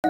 Hey,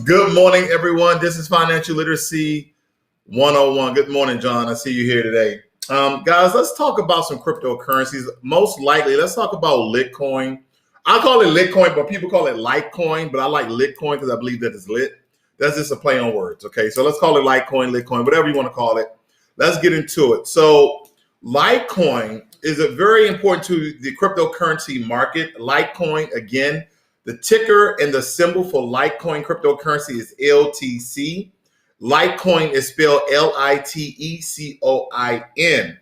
good morning, everyone. This is Financial Literacy 101. Good morning, John. I see you here today. Guys, let's talk about some cryptocurrencies. Most likely, let's talk about Litecoin. I call it Litecoin, but people call it Litecoin, but I like Litecoin because I believe that it's lit. That's just a play on words, okay? So let's call it Litecoin, whatever you want to call it. Let's get into it. So Litecoin is a very important to the cryptocurrency market. Litecoin, again, the ticker and the symbol for Litecoin cryptocurrency is LTC. Litecoin is spelled Litecoin.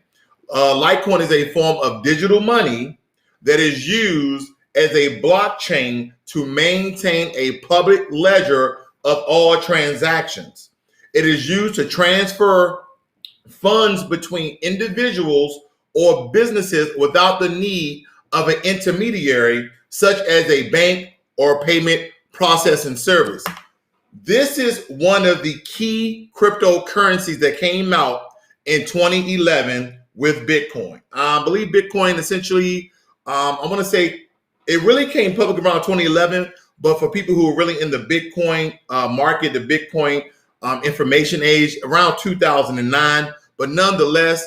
Litecoin is a form of digital money that is used as a blockchain to maintain a public ledger of all transactions. It is used to transfer funds between individuals or businesses without the need of an intermediary, such as a bank or payment processing service. This is one of the key cryptocurrencies that came out in 2011 with Bitcoin. I believe Bitcoin essentially, I want to say it really came public around 2011, but for people who are really in the Bitcoin market, the Bitcoin information age, around 2009. But nonetheless,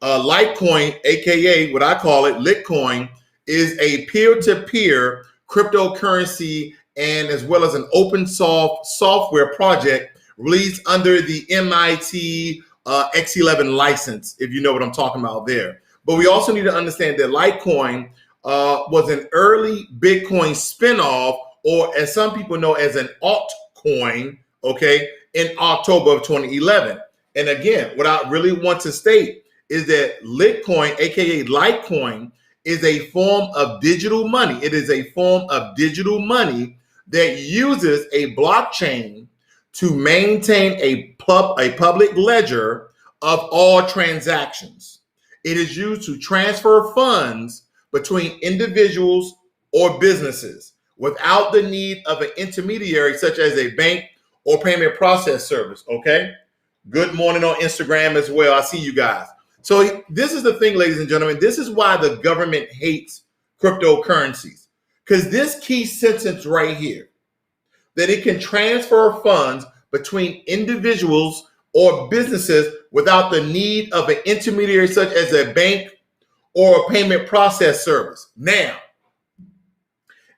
Litecoin, aka what I call it, Litecoin, is a peer-to-peer cryptocurrency and as well as an open source software project released under the MIT X11 license, if you know what I'm talking about there. But we also need to understand that Litecoin was an early Bitcoin spinoff, or as some people know as an altcoin, okay, in October of 2011. And again, what I really want to state is that Litecoin, aka Litecoin, is a form of digital money. It is a form of digital money that uses a blockchain to maintain a public ledger of all transactions. It is used to transfer funds between individuals or businesses without the need of an intermediary, such as a bank or payment process service, okay? Good morning on Instagram as well. I see you guys. So this is the thing, ladies and gentlemen. This is why the government hates cryptocurrencies. Because this key sentence right here, that it can transfer funds between individuals or businesses without the need of an intermediary such as a bank or a payment process service. Now,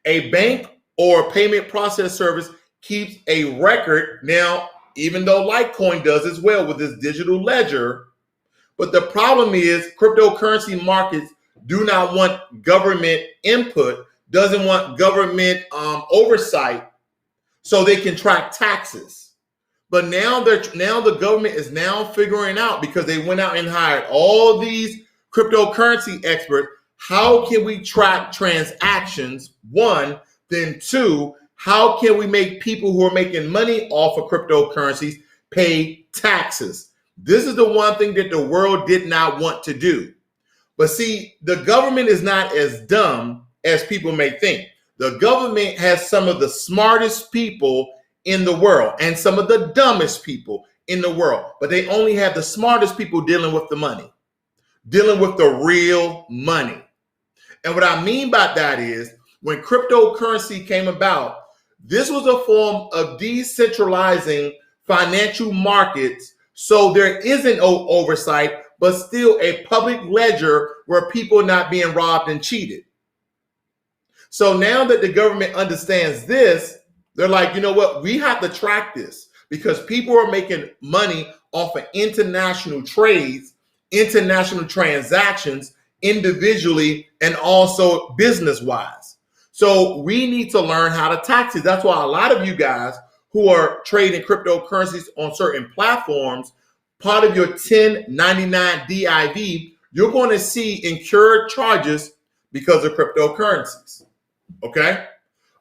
a bank or a payment process service keeps a record. Now, even though Litecoin does as well with this digital ledger, but the problem is cryptocurrency markets do not want government input, doesn't want government oversight so they can track taxes. But now the government is now figuring out, because they went out and hired all these cryptocurrency experts, how can we track transactions? One, then two, how can we make people who are making money off of cryptocurrencies pay taxes? This is the one thing that the world did not want to do. But see, the government is not as dumb as people may think. The government has some of the smartest people in the world and some of the dumbest people in the world, but they only have the smartest people dealing with the money, dealing with the real money. And what I mean by that is, when cryptocurrency came about, this was a form of decentralizing financial markets so there isn't oversight, but still a public ledger where people are not being robbed and cheated. So now that the government understands this, they're like, you know what? We have to track this because people are making money off of international trades, international transactions, individually, and also business-wise. So we need to learn how to tax it. That's why a lot of you guys who are trading cryptocurrencies on certain platforms, part of your 1099 DIV, you're going to see incurred charges because of cryptocurrencies. Okay?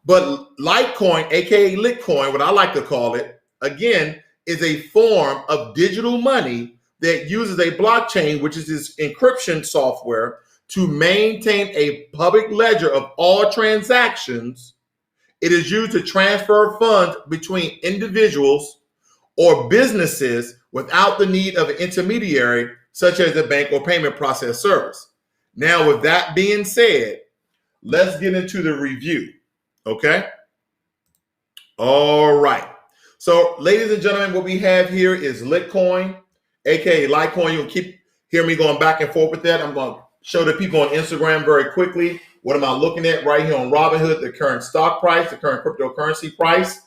But Litecoin, aka Litecoin, what I like to call it, again, is a form of digital money that uses a blockchain, which is this encryption software, to maintain a public ledger of all transactions. It is used to transfer funds between individuals or businesses without the need of an intermediary, such as a bank or payment process service. Now, with that being said, let's get into the review. Okay? All right. So, ladies and gentlemen, what we have here is Litecoin, aka Litecoin. You'll keep hearing me going back and forth with that. I'm going to show the people on Instagram very quickly. What am I looking at right here on Robinhood? The current stock price, the current cryptocurrency price.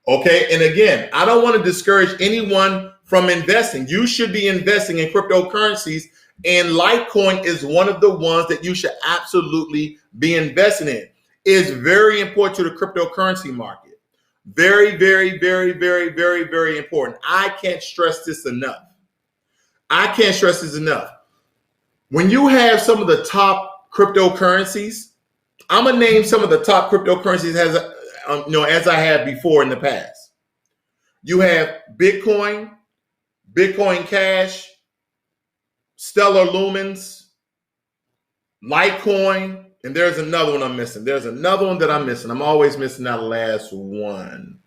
Okay. And again, I don't want to discourage anyone from investing. You should be investing in cryptocurrencies, and Litecoin is one of the ones that you should absolutely be investing in. It's very important to the cryptocurrency market. Very, very, very, very, very, very important. I can't stress this enough. I can't stress this enough. When you have some of the top cryptocurrencies, I'm gonna name some of the top cryptocurrencies as I have before in the past. You have Bitcoin, Bitcoin Cash, Stellar Lumens, Litecoin, and there's another one I'm missing. There's another one that I'm missing. I'm always missing that last one.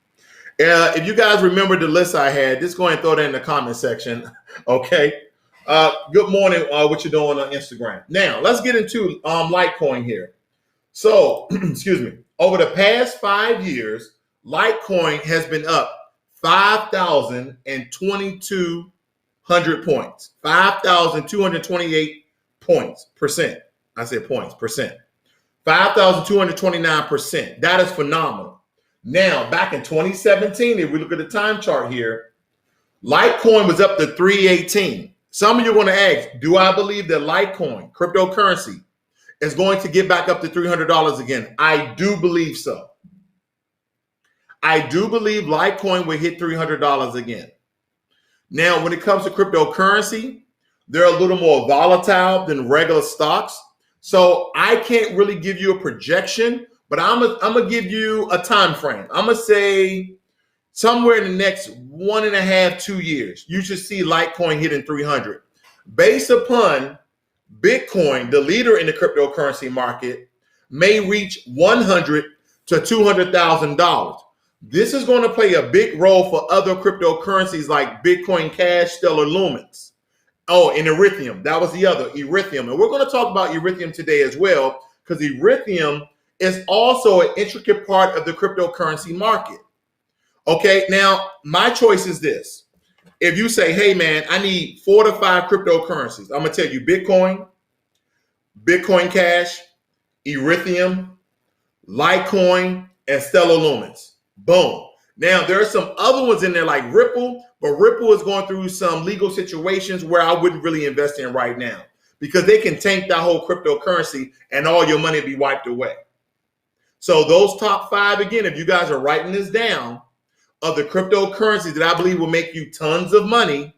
If you guys remember the list I had, just go ahead and throw that in the comment section. Okay. Good morning. What you doing on Instagram? Now let's get into Litecoin here. So, excuse me. Over the past 5 years, Litecoin has been up 5,200 points. 5,228 percent. I said points, percent. 5,229%. That is phenomenal. Now, back in 2017, if we look at the time chart here, Litecoin was up to 318. Some of you are going to ask, do I believe that Litecoin, cryptocurrency, is going to get back up to $300 again? I do believe so. I do believe Litecoin will hit $300 again. Now, when it comes to cryptocurrency, they're a little more volatile than regular stocks. So I can't really give you a projection, but I'm gonna give you a time frame. I'm gonna say somewhere in the next 1.5, 2 years, you should see Litecoin hitting 300. Based upon Bitcoin, the leader in the cryptocurrency market, may reach $100,000 to $200,000. This is going to play a big role for other cryptocurrencies like Bitcoin Cash, Stellar Lumens. Oh, and Ethereum. That was the other, Ethereum. And we're going to talk about Ethereum today as well, because Ethereum is also an intricate part of the cryptocurrency market. Okay, now my choice is this. If you say, hey man, I need 4 to 5 cryptocurrencies, I'm going to tell you Bitcoin, Bitcoin Cash, Ethereum, Litecoin, and Stellar Lumens. Boom. Now, there are some other ones in there like Ripple, but Ripple is going through some legal situations where I wouldn't really invest in right now because they can tank that whole cryptocurrency and all your money be wiped away. So those top 5, again, if you guys are writing this down, of the cryptocurrencies that I believe will make you tons of money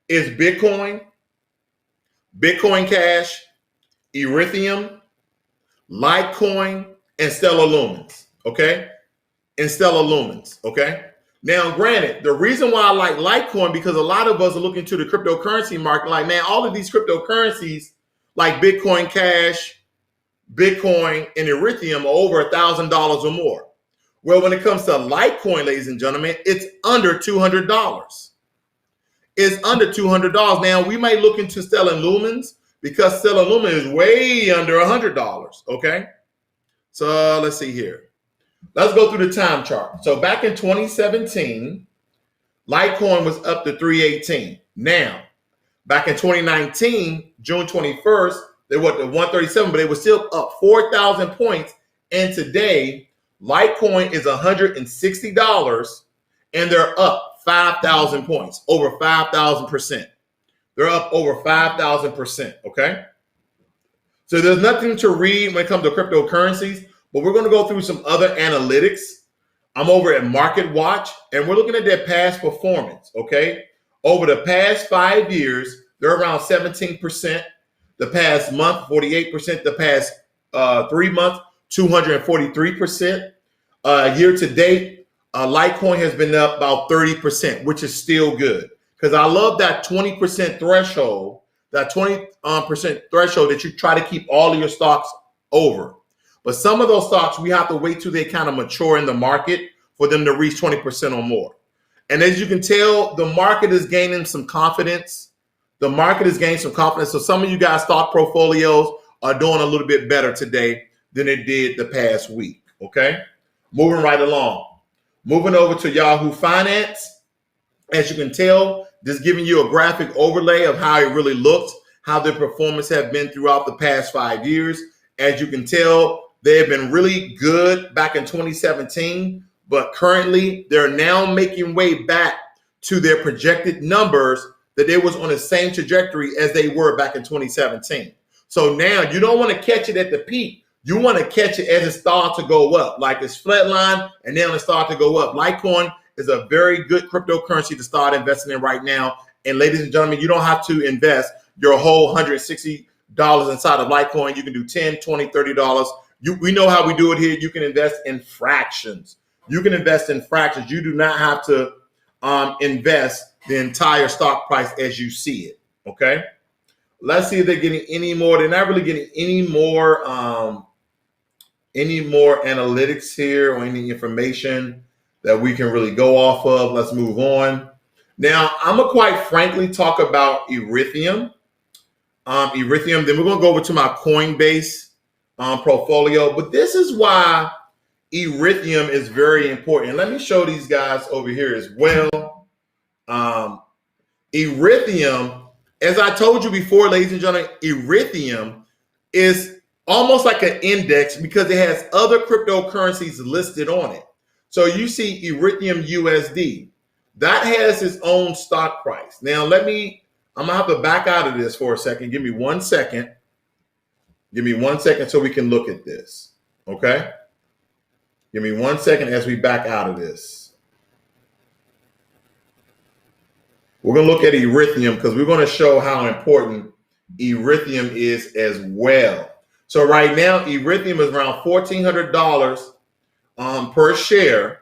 is Bitcoin, Bitcoin Cash, Ethereum, Litecoin, and Stellar Lumens. Okay? And Stellar Lumens. Okay? Now, granted, the reason why I like Litecoin, because a lot of us are looking to the cryptocurrency market like, man, all of these cryptocurrencies like Bitcoin Cash, Bitcoin, and Ethereum are over $1,000 or more. Well, when it comes to Litecoin, ladies and gentlemen, it's under $200. It's under $200. Now, we may look into Stellar Lumens because Stellar Lumens is way under $100. Okay? So let's see here. Let's go through the time chart. So back in 2017, Litecoin was up to 318. Now, back in 2019, June 21st, they were at 137, but they were still up 4,000 points. And today, Litecoin is $160 and they're up 5,000 points, over 5,000%. They're up over 5,000%, okay? So there's nothing to read when it comes to cryptocurrencies, but we're going to go through some other analytics. I'm over at Market Watch, and we're looking at their past performance, okay? Over the past 5 years, they're around 17%. The past month, 48%. The past 3 months, 243%. Year to date, Litecoin has been up about 30%, which is still good. Because I love that 20% threshold, that 20% threshold that you try to keep all of your stocks over. But some of those stocks, we have to wait till they kind of mature in the market for them to reach 20% or more. And as you can tell, the market is gaining some confidence. The market is gaining some confidence. So some of you guys' stock portfolios are doing a little bit better today than it did the past week, okay? Moving right along. Moving over to Yahoo Finance. As you can tell, just giving you a graphic overlay of how it really looks, how their performance have been throughout the past 5 years. As you can tell, they have been really good back in 2017, but currently they're now making way back to their projected numbers that they was on the same trajectory as they were back in 2017. So now you don't want to catch it at the peak. You want to catch it as it starts to go up, like it's flatline and then it starts to go up. Litecoin is a very good cryptocurrency to start investing in right now. And ladies and gentlemen, you don't have to invest your whole $160 inside of Litecoin. You can do $10, $20, $30. We know how we do it here. You can invest in fractions. You can invest in fractions. You do not have to invest the entire stock price as you see it, okay? Let's see if they're getting any more. They're not really getting any more analytics here or any information that we can really go off of. Let's move on. Now, I'm going to quite frankly talk about Ethereum. Then we're going to go over to my Coinbase portfolio. But this is why Ethereum is very important. Let me show these guys over here as well. Ethereum, as I told you before, ladies and gentlemen, Ethereum is almost like an index because it has other cryptocurrencies listed on it. So you see Ethereum USD. That has its own stock price. Now, I'm going to have to back out of this for a second. Give me 1 second. Give me 1 second so we can look at this, okay? Give me 1 second as we back out of this. We're going to look at Ethereum because we're going to show how important Ethereum is as well. So right now, Ethereum is around $1,400 per share.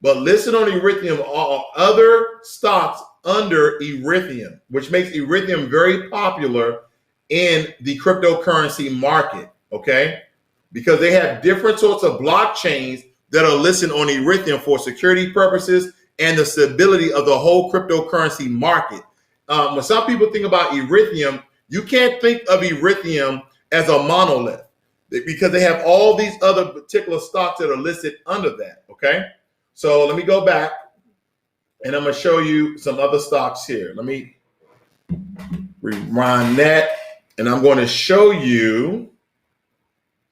But listed on Ethereum are other stocks under Ethereum, which makes Ethereum very popular in the cryptocurrency market, okay? Because they have different sorts of blockchains that are listed on Ethereum for security purposes and the stability of the whole cryptocurrency market. When some people think about Ethereum, you can't think of Ethereum as a monolith because they have all these other particular stocks that are listed under that, okay? So let me go back and I'm going to show you some other stocks here. Let me rewind that and I'm going to show you,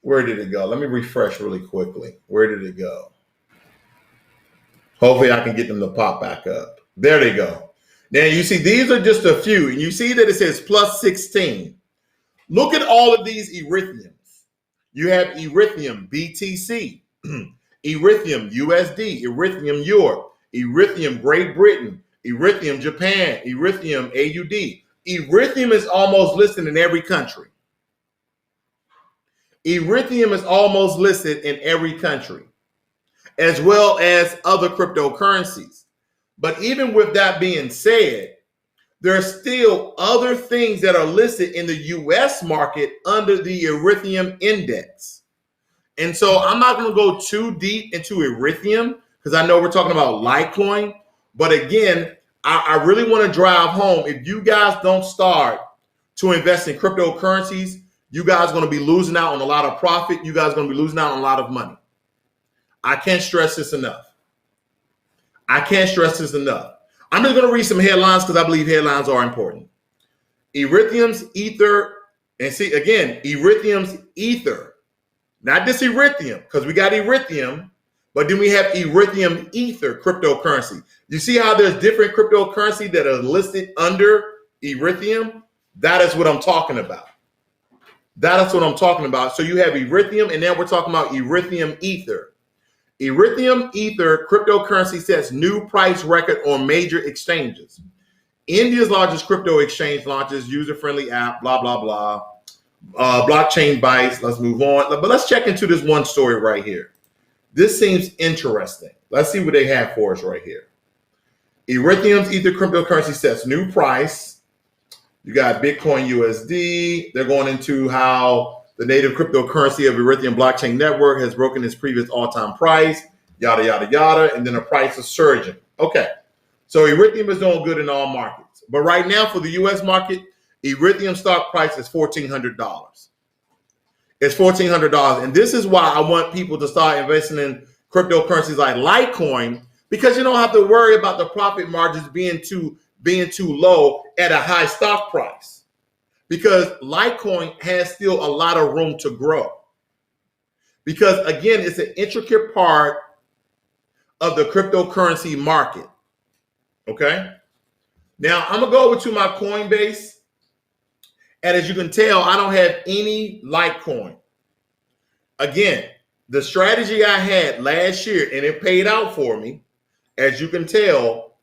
where did it go? Let me refresh really quickly. Where did it go? Hopefully I can get them to pop back up. There they go. Now you see these are just a few and you see that it says plus 16. Look at all of these Ethereums. You have Ethereum BTC, Ethereum USD, Ethereum Europe, Ethereum Great Britain, Ethereum Japan, Ethereum AUD. Ethereum is almost listed in every country. Ethereum is almost listed in every country, as well as other cryptocurrencies. But even with that being said, there are still other things that are listed in the US market under the Ethereum index. And so I'm not going to go too deep into Ethereum because I know we're talking about Litecoin. But again, I really want to drive home, if you guys don't start to invest in cryptocurrencies, you guys are going to be losing out on a lot of profit. You guys are going to be losing out on a lot of money. I can't stress this enough. I can't stress this enough. I'm just going to read some headlines because I believe headlines are important. Ethereum's Ether, and see again, Ethereum's Ether, not this Ethereum, because we got Ethereum, but then we have Ethereum Ether cryptocurrency. You see how there's different cryptocurrency that are listed under Ethereum? That is what I'm talking about. That is what I'm talking about. So you have Ethereum, and now we're talking about Ethereum Ether. Ethereum Ether cryptocurrency sets new price record on major exchanges. India's largest crypto exchange launches user-friendly app, blah, blah, blah. Blockchain bites. Let's move on. But let's check into this one story right here. This seems interesting. Let's see what they have for us right here. Ethereum's Ether cryptocurrency sets new price. You got Bitcoin USD. They're going into how the native cryptocurrency of Ethereum blockchain network has broken its previous all-time price, yada, yada, yada, and then the price is surging. Okay, so Ethereum is doing good in all markets. But right now for the U.S. market, Ethereum stock price is $1,400. It's $1,400. And this is why I want people to start investing in cryptocurrencies like Litecoin, because you don't have to worry about the profit margins being too low at a high stock price. Because Litecoin has still a lot of room to grow. Because again, it's an intricate part of the cryptocurrency market. Okay. Now I'm gonna go over to my Coinbase. And as you can tell, I don't have any Litecoin. Again, the strategy I had last year, and it paid out for me, as you can tell,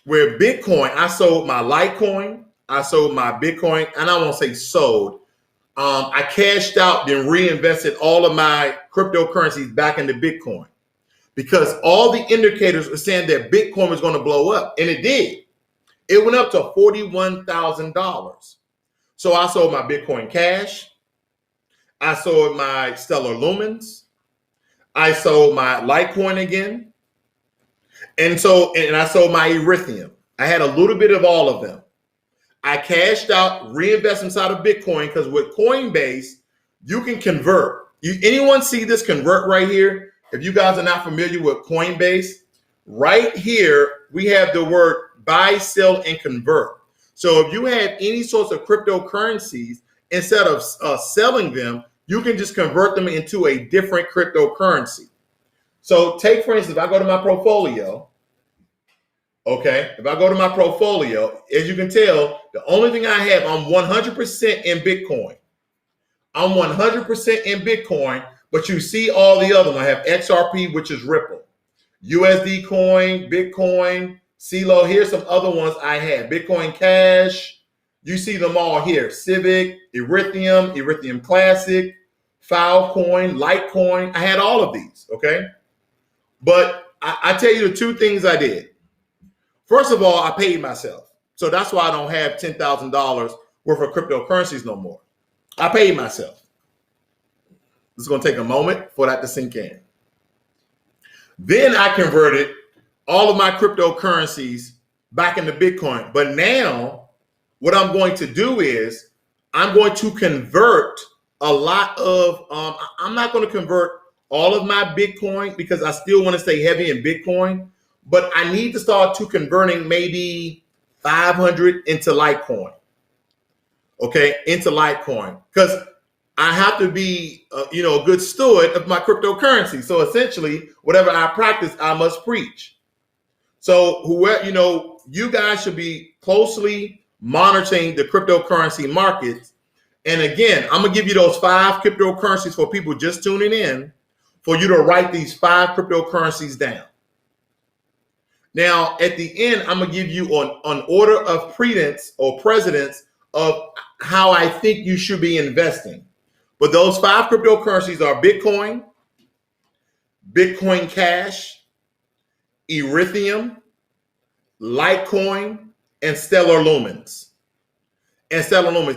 where Bitcoin, I sold my Litecoin, I sold my Bitcoin, and I won't say sold. I cashed out, then reinvested all of my cryptocurrencies back into Bitcoin because all the indicators were saying that Bitcoin was going to blow up, and it did. It went up to $41,000. So I sold my Bitcoin Cash. I sold my Stellar Lumens. I sold my Litecoin again. And I sold my Ethereum. I had a little bit of all of them. I cashed out, reinvest inside of Bitcoin because with Coinbase, you can convert. Anyone see this convert right here? If you guys are not familiar with Coinbase, right here, we have the word buy, sell, and convert. So if you have any sorts of cryptocurrencies, instead of selling them, you can just convert them into a different cryptocurrency. So take, for instance, if I go to my portfolio, okay, if I go to my portfolio, as you can tell, the only thing I have, I'm 100% in Bitcoin. I'm 100% in Bitcoin, but you see all the other ones. I have XRP, which is Ripple, USD Coin, Bitcoin, CeeLo. Here's some other ones I have. Bitcoin Cash. You see them all here. Civic, Ethereum, Ethereum Classic, Filecoin, Litecoin. I had all of these, okay? But I tell you the two things I did. First of all, I paid myself. So that's why I don't have $10,000 worth of cryptocurrencies no more. I paid myself. It's going to take a moment for that to sink in. Then I converted all of my cryptocurrencies back into Bitcoin. But now what I'm going to do is I'm going to convert a lot of, I'm not going to convert all of my Bitcoin because I still want to stay heavy in Bitcoin, but I need to start to converting maybe 500 into Litecoin. Okay, into Litecoin, because I have to be, a good steward of my cryptocurrency. So essentially, whatever I practice, I must preach. So whoever, you guys should be closely monitoring the cryptocurrency markets. And again, I'm gonna give you those 5 cryptocurrencies for people just tuning in, for you to write these 5 cryptocurrencies down. Now, at the end, I'm gonna give you an order of precedence of how I think you should be investing. But those 5 cryptocurrencies are Bitcoin, Bitcoin Cash, Ethereum, Litecoin, and Stellar Lumens.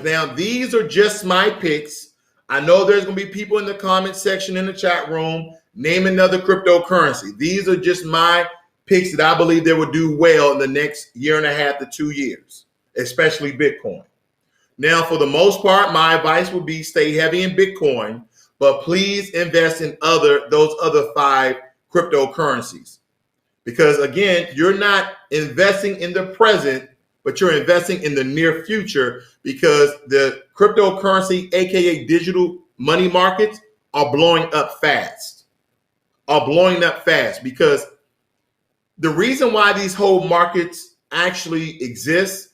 Now, these are just my picks. I know there's going to be people in the comment section in the chat room name another cryptocurrency. These are just my picks that I believe they will do well in the next 1.5 to 2 years, especially Bitcoin. Now, for the most part, my advice would be stay heavy in Bitcoin, but please invest in those other 5 cryptocurrencies. Because again, you're not investing in the present, but you're investing in the near future, because the cryptocurrency, aka digital money markets, are blowing up fast. Because the reason why these whole markets actually exist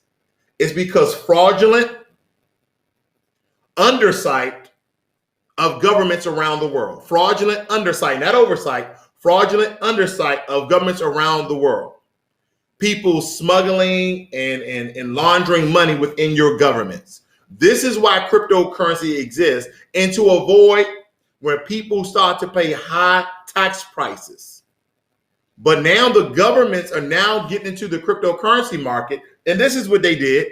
is because fraudulent undersight of governments around the world. Fraudulent undersight, not oversight, fraudulent undersight of governments around the world. People smuggling and laundering money within your governments. This is why cryptocurrency exists, and to avoid where people start to pay high tax prices. But now the governments are now getting into the cryptocurrency market, and this is what they did.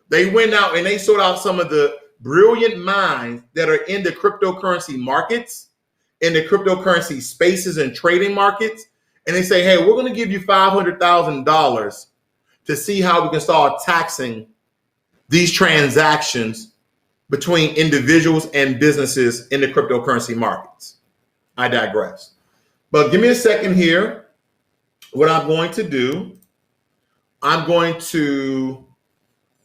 They went out and they sought out some of the brilliant minds that are in the cryptocurrency markets, in the cryptocurrency spaces and trading markets. And they say, hey, we're going to give you $500,000 to see how we can start taxing these transactions between individuals and businesses in the cryptocurrency markets. I digress. But give me a second here. What I'm going to do, I'm going to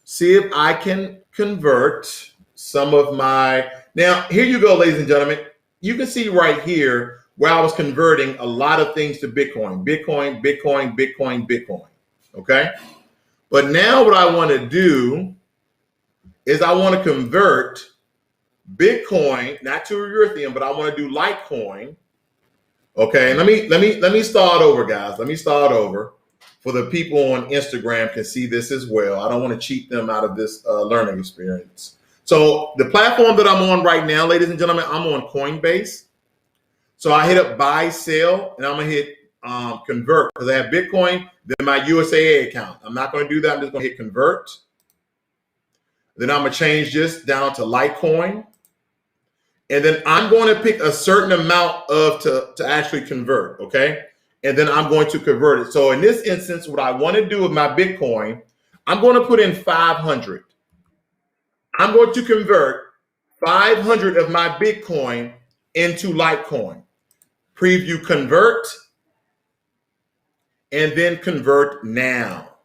see if I can convert some of my, now here you go, ladies and gentlemen. You can see right here where I was converting a lot of things to Bitcoin, okay? But now what I want to do is I want to convert Bitcoin, not to Ethereum, but I want to do Litecoin. Okay, let me start over, guys. Let me start over for the people on Instagram can see this as well. I don't want to cheat them out of this learning experience. So the platform that I'm on right now, ladies and gentlemen, I'm on Coinbase. So I hit up buy, sell, and I'm gonna hit convert because I have Bitcoin, then my USAA account. I'm not gonna do that. I'm just gonna hit convert. Then I'm gonna change this down to Litecoin. And then I'm going to pick a certain amount of to actually convert, okay? And then I'm going to convert it. So in this instance, what I want to do with my Bitcoin, I'm going to put in 500. I'm going to convert 500 of my Bitcoin into Litecoin. Preview convert, and then convert now.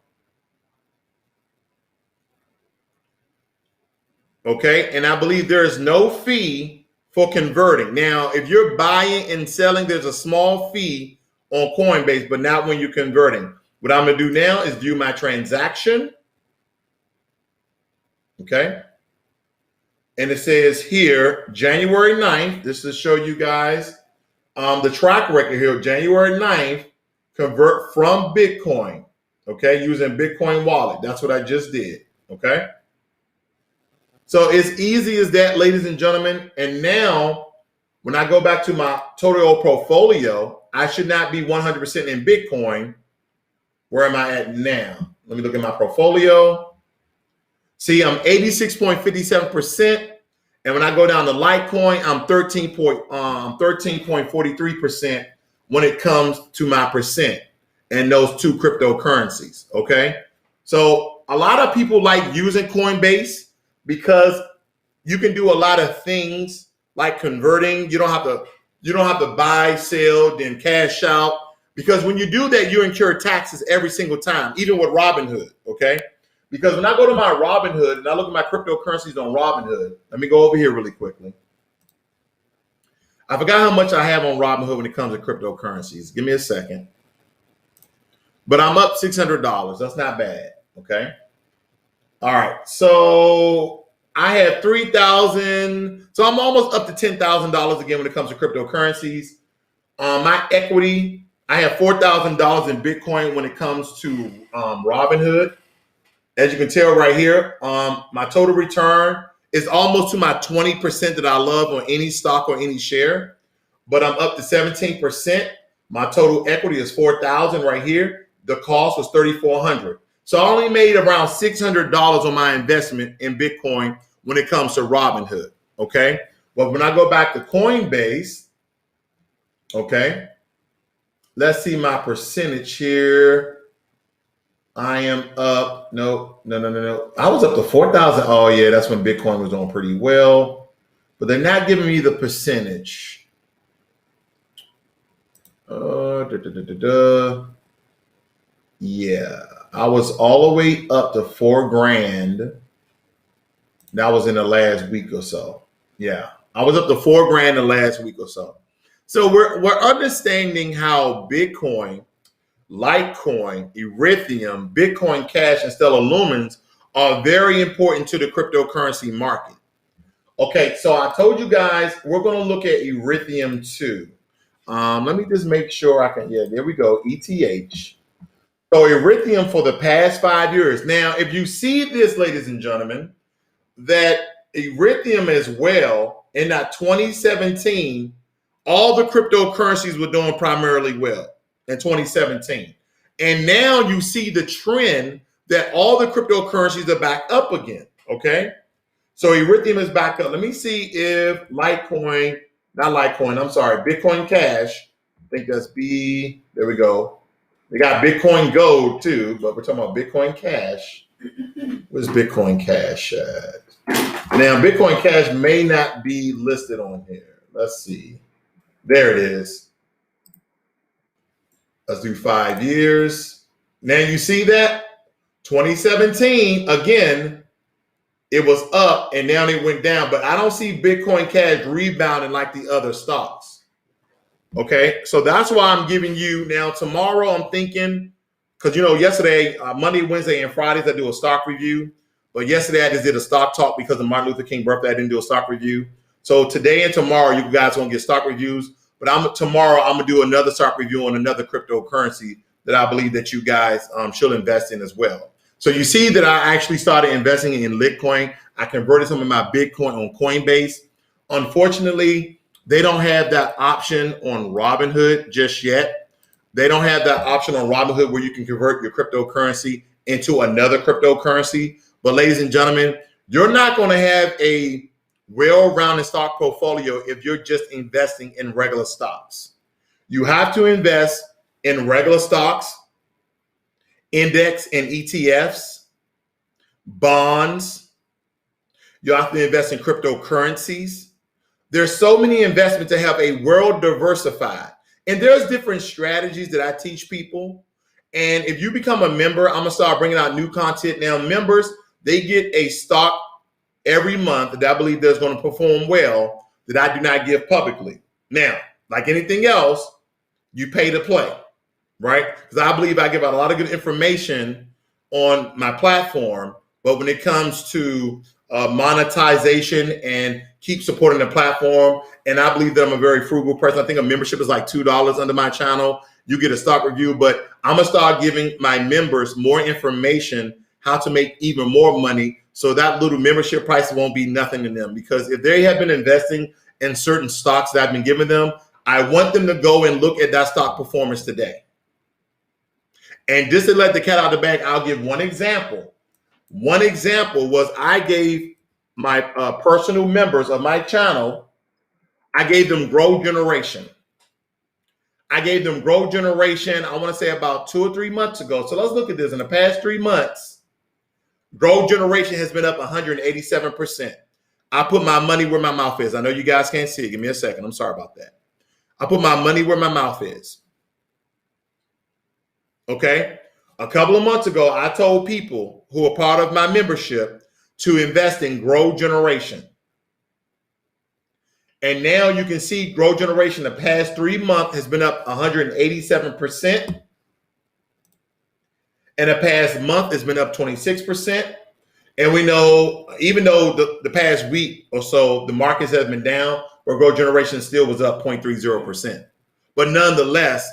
Okay, and I believe there is no fee for converting. Now, if you're buying and selling, there's a small fee on Coinbase, but not when you're converting. What I'm going to do now is view my transaction. Okay. And it says here, January 9th, this is to show you guys the track record here, January 9th, convert from Bitcoin, okay, using Bitcoin wallet. That's what I just did, okay? So it's easy as that, ladies and gentlemen. And now, when I go back to my total portfolio, I should not be 100% in Bitcoin. Where am I at now? Let me look at my portfolio. See, I'm 86.57%. And when I go down to Litecoin, I'm 13.43% when it comes to my percent and those two cryptocurrencies, okay? So a lot of people like using Coinbase because you can do a lot of things like converting. You don't have to buy, sell, then cash out, because when you do that, you incur taxes every single time, even with Robinhood, okay? Because when I go to my Robinhood and I look at my cryptocurrencies on Robinhood, let me go over here really quickly. I forgot how much I have on Robinhood when it comes to cryptocurrencies. Give me a second. But I'm up $600. That's not bad, okay? All right, so I have 3,000. So I'm almost up to $10,000 again when it comes to cryptocurrencies. My equity, I have $4,000 in Bitcoin when it comes to Robinhood. As you can tell right here, my total return is almost to my 20% that I love on any stock or any share, but I'm up to 17%. My total equity is $4,000 right here. The cost was $3,400. So I only made around $600 on my investment in Bitcoin when it comes to Robinhood, okay? But when I go back to Coinbase, okay, let's see my percentage here. I am up. No. I was up to 4,000. Oh, yeah, that's when Bitcoin was doing pretty well. But they're not giving me the percentage. Da, da, da, da, da. Yeah, I was all the way up to 4 grand. That was in the last week or so. Yeah, I was up to 4 grand the last week or so. So we're understanding how Bitcoin, Litecoin, Ethereum, Bitcoin Cash, and Stellar Lumens are very important to the cryptocurrency market. Okay, so I told you guys we're going to look at Ethereum too. Let me just make sure I can. Yeah, there we go. ETH. So Ethereum for the past 5 years. Now, if you see this, ladies and gentlemen, that Ethereum as well in that 2017, all the cryptocurrencies were doing primarily well in 2017. And now you see the trend that all the cryptocurrencies are back up again. Okay. So Ethereum is back up. Let me see if Bitcoin Cash. I think that's B. There we go. They got Bitcoin Gold too, but we're talking about Bitcoin Cash. Where's Bitcoin Cash at? Now, Bitcoin Cash may not be listed on here. Let's see. There it is. Let's do 5 years. Now you see that 2017 again. It was up and now it went down, but I don't see Bitcoin Cash rebounding like the other stocks. Okay, so that's why I'm giving you now. Tomorrow, I'm thinking, because yesterday, Monday, Wednesday, and Fridays, I do a stock review. But yesterday, I just did a stock talk because of Martin Luther King birthday. I didn't do a stock review. So today and tomorrow, you guys won't get stock reviews. But tomorrow, I'm gonna do another stock review on another cryptocurrency that I believe that you guys should invest in as well. So you see that I actually started investing in Litecoin. I converted some of my Bitcoin on Coinbase. Unfortunately, they don't have that option on Robinhood just yet. They don't have that option on Robinhood where you can convert your cryptocurrency into another cryptocurrency. But ladies and gentlemen, you're not going to have a well-rounded stock portfolio if you're just investing in regular stocks. You have to invest in regular stocks, index and ETFs, bonds. You have to invest in cryptocurrencies. There's so many investments to have a world diversified. And there's different strategies that I teach people. And if you become a member, I'm going to start bringing out new content. Now, members, they get a stock every month that I believe that's going to perform well that I do not give publicly. Now, like anything else, you pay to play, right? Because I believe I give out a lot of good information on my platform. But when it comes to monetization and keep supporting the platform, and I believe that I'm a very frugal person. I think a membership is like $2 under my channel. You get a stock review, but I'm gonna start giving my members more information how to make even more money, so that little membership price won't be nothing to them. Because if they have been investing in certain stocks that I've been giving them, I want them to go and look at that stock performance today. And just to let the cat out of the bag, I'll give one example. One example was I gave my personal members of my channel, I gave them Grow Generation. I gave them Grow Generation, I want to say about 2 or 3 months ago. So let's look at this. In the past 3 months, Grow Generation has been up 187%. I put my money where my mouth is. I know you guys can't see it. Give me a second. I'm sorry about that. I put my money where my mouth is. Okay? A couple of months ago, I told people who are part of my membership to invest in Grow Generation. And now you can see Grow Generation the past 3 months has been up 187%. And the past month has been up 26%. And we know, even though the past week or so, the markets have been down, but Grow Generation still was up 0.30%. But nonetheless,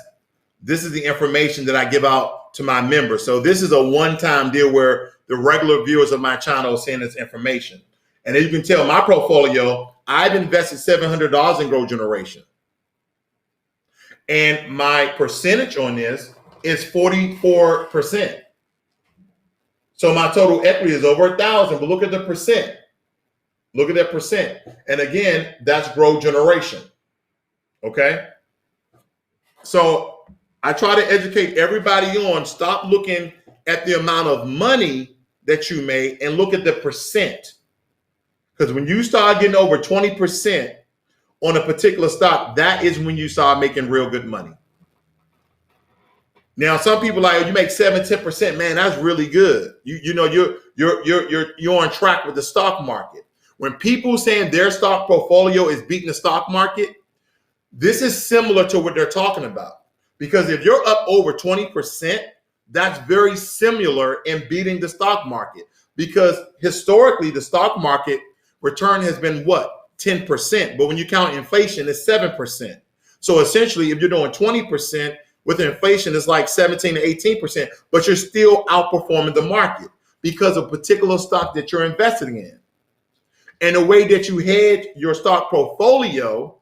this is the information that I give out to my members. So this is a one-time deal where the regular viewers of my channel are seeing this information. And as you can tell, my portfolio, I've invested $700 in Grow Generation. And my percentage on this is 44%. So my total equity is over 1,000, but look at the percent. Look at that percent. And again, that's Grow Generation. Okay? So I try to educate everybody on stop looking at the amount of money that you made and look at the percent. Because when you start getting over 20% on a particular stock, that is when you start making real good money. Now, some people like, oh, you make 7-10%, man, that's really good. You're on track with the stock market. When people saying their stock portfolio is beating the stock market, this is similar to what they're talking about. Because if you're up over 20%, that's very similar in beating the stock market. Because historically, the stock market return has been what? 10%. But when you count inflation, it's 7%. So essentially, if you're doing 20%, with inflation, it's like 17 to 18%, but you're still outperforming the market because of particular stock that you're investing in. And the way that you hedge your stock portfolio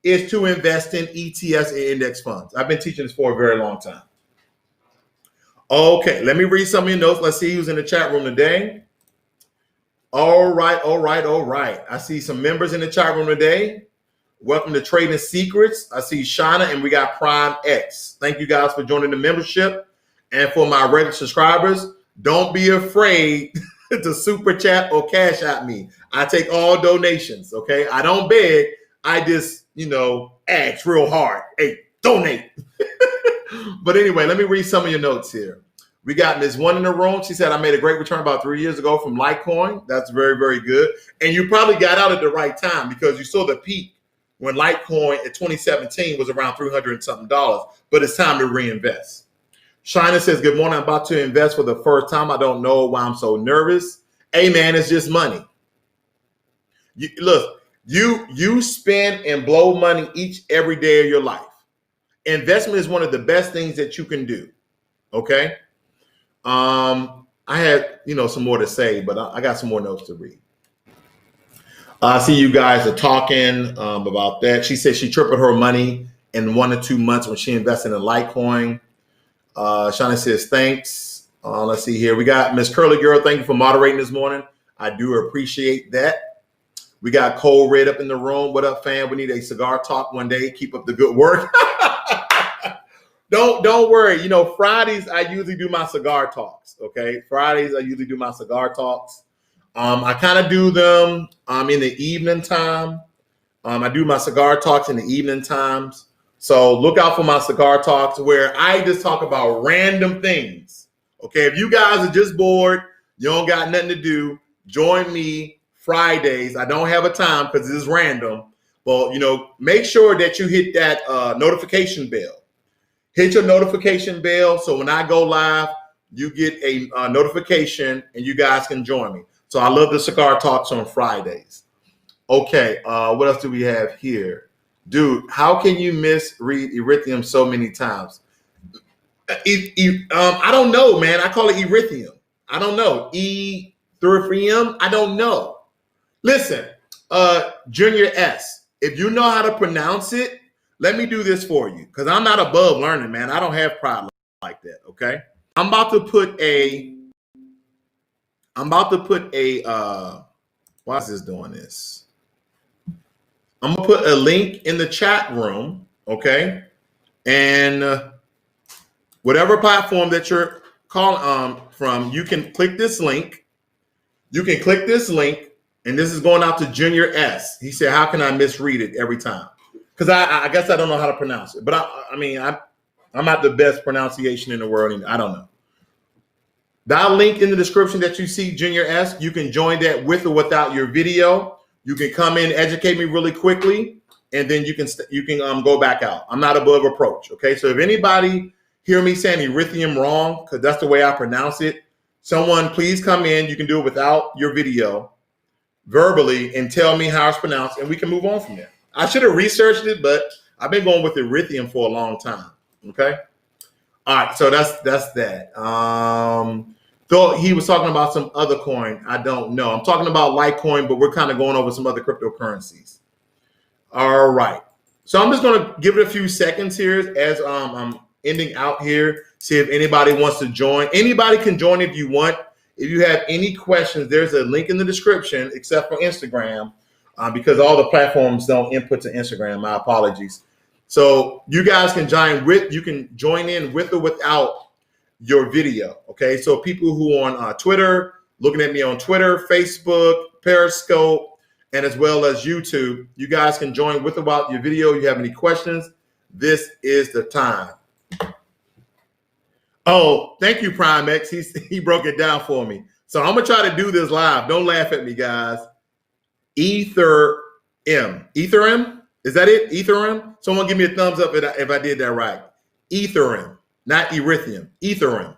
is to invest in ETFs and index funds. I've been teaching this for a very long time. Okay, let me read some of your notes. Let's see who's in the chat room today. All right. I see some members in the chat room today. Welcome to Trading Secrets. I see Shauna and we got Prime X. Thank you guys for joining the membership. And for my regular subscribers, don't be afraid to super chat or cash at me. I take all donations, okay? I don't beg. I just, ask real hard. Hey, donate. But anyway, let me read some of your notes here. We got Ms. One in the room. She said, I made a great return about 3 years ago from Litecoin. That's very, very good. And you probably got out at the right time because you saw the peak when Litecoin in 2017 was around $300 and something, but it's time to reinvest. Shina says, good morning. I'm about to invest for the first time. I don't know why I'm so nervous. Hey man, it's just money. You spend and blow money every day of your life. Investment is one of the best things that you can do. Okay. I had, some more to say, but I got some more notes to read. I see you guys are talking about that. She said she tripled her money in 1 to 2 months when she invested in Litecoin. Shauna says, thanks. Let's see here. We got Miss Curly Girl. Thank you for moderating this morning. I do appreciate that. We got Cole Red up in the room. What up, fam? We need a cigar talk one day. Keep up the good work. Don't worry. Fridays, I usually do my cigar talks. Okay. Fridays, I usually do my cigar talks. I kind of do them in the evening time. I do my cigar talks in the evening times. So look out for my cigar talks where I just talk about random things. Okay, if you guys are just bored, you don't got nothing to do, join me Fridays. I don't have a time because this is random. But, make sure that you hit that notification bell. Hit your notification bell so when I go live, you get a notification and you guys can join me. So I love the cigar talks on Fridays. Okay, what else do we have here? Dude, how can you misread erythium so many times? I don't know, man. I call it erythium. I don't know. Erythrium? I don't know. Listen, Junior S, if you know how to pronounce it, let me do this for you because I'm not above learning, man. I don't have pride like that, okay? I'm about to put a why is this doing this? I'm gonna put a link in the chat room, okay? And whatever platform that you're calling from, you can click this link. You can click this link, and this is going out to Junior S. He said, how can I misread it every time? Because I guess I don't know how to pronounce it. But I'm not the best pronunciation in the world. I don't know. That link in the description that you see, Junior S, you can join that with or without your video. You can come in, educate me really quickly, and then you can go back out. I'm not above reproach, okay? So if anybody hear me saying erythium wrong, because that's the way I pronounce it, someone please come in. You can do it without your video, verbally, and tell me how it's pronounced, and we can move on from there. I should have researched it, but I've been going with erythium for a long time, okay? All right, so that's that. Though he was talking about some other coin, I don't know. I'm talking about Litecoin, but we're kind of going over some other cryptocurrencies. All right. So I'm just going to give it a few seconds here as I'm ending out here. See if anybody wants to join. Anybody can join if you want. If you have any questions, there's a link in the description, except for Instagram, because all the platforms don't input to Instagram. My apologies. So you guys can join in with or without your video. Okay. So people who on Twitter, looking at me on Twitter, Facebook, Periscope, and as well as YouTube, you guys can join with or without your video. You have any questions? This is the time. Oh, thank you, Prime X. He broke it down for me. So I'm gonna try to do this live. Don't laugh at me, guys. Ethereum. Ethereum? Is that it? Ethereum? Someone give me a thumbs up if I did that right. Ethereum, not Ethereum. Ethereum.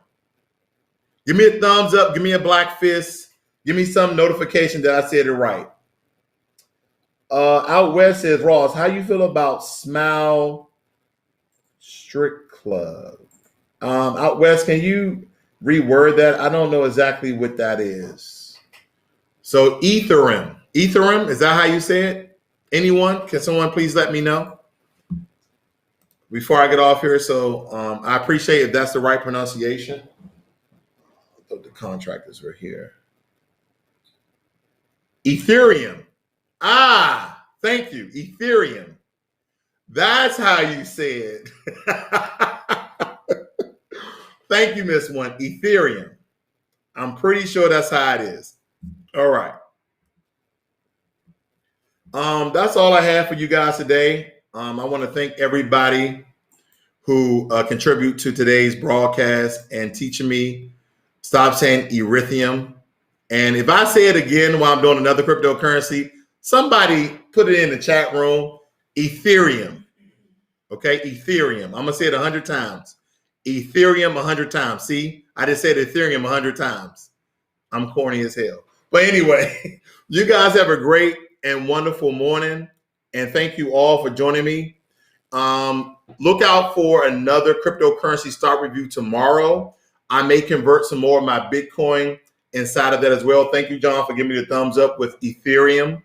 Give me a thumbs up. Give me a black fist. Give me some notification that I said it right. Out West says, Ross, how you feel about Smile Strict Club? Out West, can you reword that? I don't know exactly what that is. So Ethereum. Ethereum, is that how you say it? Anyone? Can someone please let me know before I get off here? So I appreciate if that's the right pronunciation. I thought the contractors were here. Ethereum. Ah, thank you. Ethereum. That's how you say it. Thank you, Miss One. Ethereum. I'm pretty sure that's how it is. All right. That's all I have for you guys today. I want to thank everybody who contribute to today's broadcast and teaching me stop saying Ethereum. And if I say it again while I'm doing another cryptocurrency, somebody put it in the chat room. Ethereum. Okay, Ethereum. I'm going to say it 100 times. Ethereum 100 times. See, I just said Ethereum 100 times. I'm corny as hell. But anyway, you guys have a great and wonderful morning. And thank you all for joining me. Look out for another cryptocurrency stock review tomorrow. I may convert some more of my Bitcoin inside of that as well. Thank you, John, for giving me the thumbs up with Ethereum.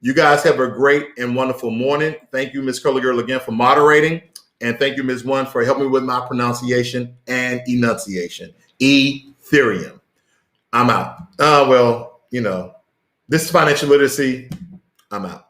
You guys have a great and wonderful morning. Thank you, Ms. Curly Girl, again for moderating. And thank you, Ms. One, for helping me with my pronunciation and enunciation. Ethereum. I'm out. Well, this is financial literacy. I'm out.